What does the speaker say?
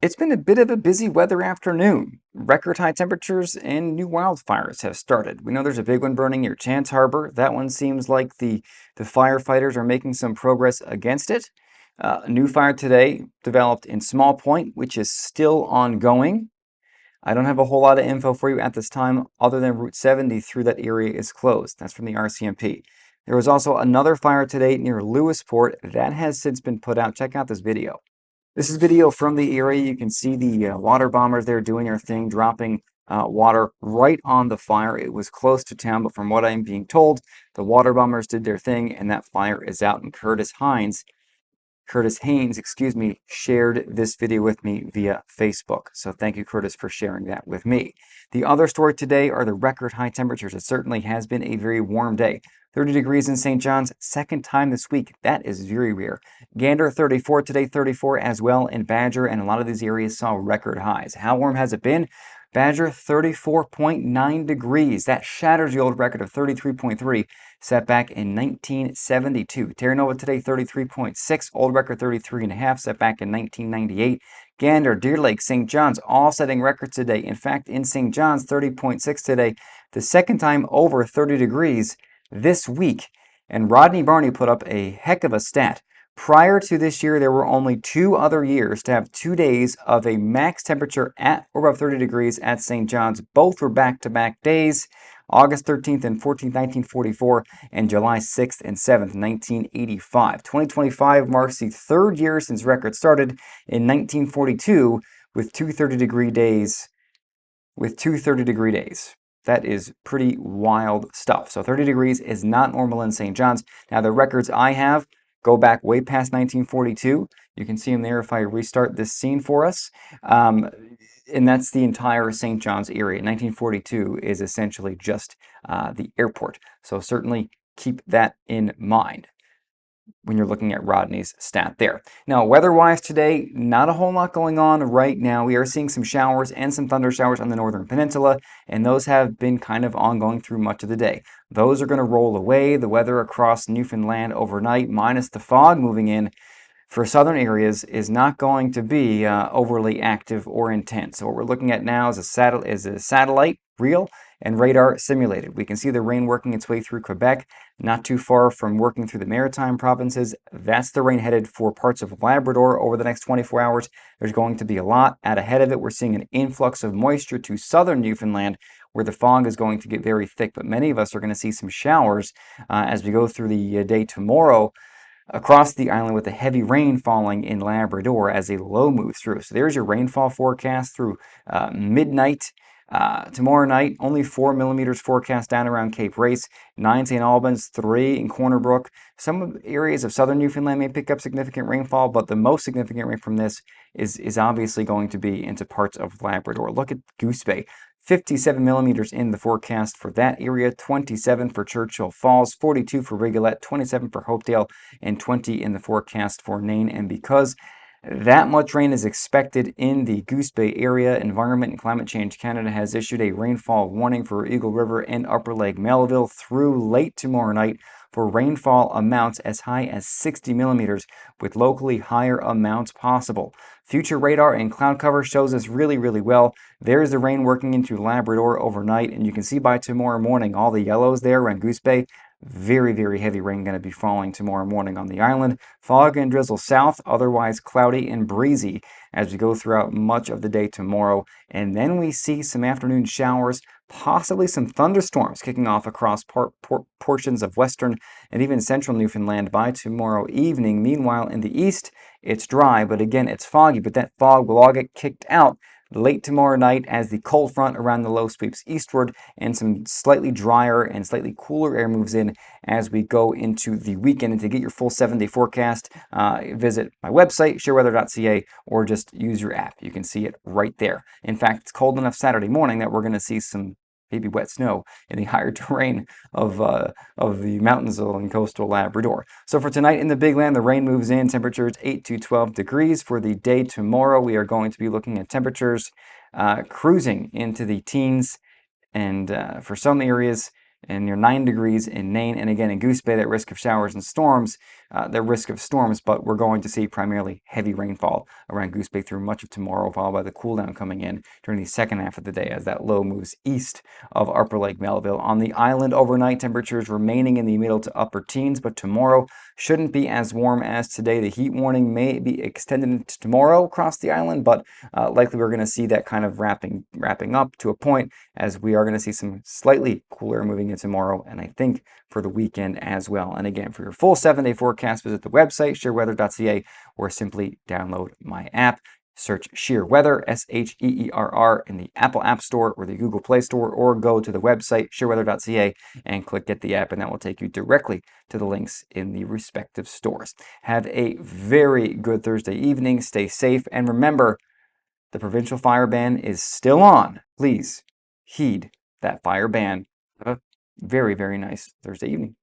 It's been a bit of a busy weather afternoon. Record high temperatures and new wildfires have started. We know there's a big one burning near Chance Harbor. That one seems like the firefighters are making some progress against it. A new fire today developed in Small Point, which is still ongoing. I don't have a whole lot of info for you at this time, other than Route 70 through that area is closed. That's from the RCMP. There was also another fire today near Lewisport. That has since been put out. Check out this video. This is video from the area. You can see the water bombers there doing their thing, dropping water right on the fire. It was close to town, but from what I'm being told, the water bombers did their thing, and that fire is out. And Curtis Haynes, excuse me, shared this video with me via Facebook. So thank you, Curtis, for sharing that with me. The other story today are the record high temperatures. It certainly has been a very warm day. 30 degrees in St. John's, second time this week. That is very rare. Gander, 34 today, 34 as well in Badger, and a lot of these areas saw record highs. How warm has it been? Badger, 34.9 degrees. That shatters the old record of 33.3 set back in 1972. Terra Nova today, 33.6. Old record, 33.5, set back in 1998. Gander, Deer Lake, St. John's, all setting records today. In fact, in St. John's, 30.6 today, the second time over 30 degrees this week. And Rodney Barney put up a heck of a stat. Prior to this year, there were only 2 other years to have 2 days of a max temperature at or above 30 degrees at St. John's. Both were back-to-back days, August 13th and 14th, 1944, and July 6th and 7th, 1985. 2025 marks the 3rd year since records started in 1942 with 230-degree days. That is pretty wild stuff. So 30 degrees is not normal in St. John's. Now, the records I have go back way past 1942. You can see them there if I restart this scene for us. And that's the entire St. John's area. 1942 is essentially just the airport. So certainly keep that in mind when you're looking at Rodney's stat there. Now, weather-wise today, not a whole lot going on right now. We are seeing some showers and some thunder showers on the northern peninsula, and those have been kind of ongoing through much of the day. Those are going to roll away. The weather across Newfoundland overnight, minus the fog moving in, for southern areas is not going to be overly active or intense. So what we're looking at now is a satellite reel and radar simulated. We can see the rain working its way through Quebec, not too far from working through the maritime provinces. That's the rain headed for parts of Labrador over the next 24 hours. There's going to be a lot. Out ahead of it, we're seeing an influx of moisture to southern Newfoundland, where the fog is going to get very thick. But many of us are going to see some showers as we go through the day tomorrow across the island, with the heavy rain falling in Labrador as a low moves through. So there's your rainfall forecast through midnight. Tomorrow night, only 4 millimeters forecast down around Cape Race, 9 St. Albans, 3 in Corner Brook. Some areas of southern Newfoundland may pick up significant rainfall, but the most significant rain from this is obviously going to be into parts of Labrador. Look at Goose Bay. 57 millimeters in the forecast for that area, 27 for Churchill Falls, 42 for Rigolette, 27 for Hopedale, and 20 in the forecast for Nain. And because that much rain is expected in the Goose Bay area, Environment and Climate Change Canada has issued a rainfall warning for Eagle River and Upper Lake Melville through late tomorrow night for rainfall amounts as high as 60 millimeters, with locally higher amounts possible. Future radar and cloud cover shows us really, really well. There's the rain working into Labrador overnight, and you can see by tomorrow morning all the yellows there around Goose Bay. Very, very heavy rain going to be falling tomorrow morning on the island. Fog and drizzle south, otherwise cloudy and breezy as we go throughout much of the day tomorrow. And then we see some afternoon showers, possibly some thunderstorms kicking off across portions of western and even central Newfoundland by tomorrow evening. Meanwhile, in the east, it's dry, but again, it's foggy. But that fog will all get kicked out late tomorrow night as the cold front around the low sweeps eastward and some slightly drier and slightly cooler air moves in as we go into the weekend. And to get your full 7-day forecast, visit my website, shareweather.ca, or just use your app. You can see it right there. In fact, it's cold enough Saturday morning that we're going to see some maybe wet snow in the higher terrain of the mountains along coastal Labrador. So for tonight in the Big Land, the rain moves in. Temperatures 8 to 12 degrees. For the day tomorrow, we are going to be looking at temperatures cruising into the teens, and for some areas, and near 9 degrees in Nain. And again, in Goose Bay, that risk of showers and storms the risk of storms, but we're going to see primarily heavy rainfall around Goose Bay through much of tomorrow, followed by the cool down coming in during the second half of the day as that low moves east of Upper Lake Melville. On the island overnight, temperatures remaining in the middle to upper teens, but tomorrow shouldn't be as warm as today. The heat warning may be extended into tomorrow across the island, but likely we're going to see that kind of wrapping up to a point as we are going to see some slightly cooler moving in tomorrow, and I think for the weekend as well. And again, for your full 7-day forecast, visit the website, sheerweather.ca, or simply download my app. Search Sheer Weather, SHEERR, in the Apple App Store or the Google Play Store, or go to the website, sheerweather.ca, and click Get the App, and that will take you directly to the links in the respective stores. Have a very good Thursday evening. Stay safe, and remember, the provincial fire ban is still on. Please heed that fire ban. Have a very, very nice Thursday evening.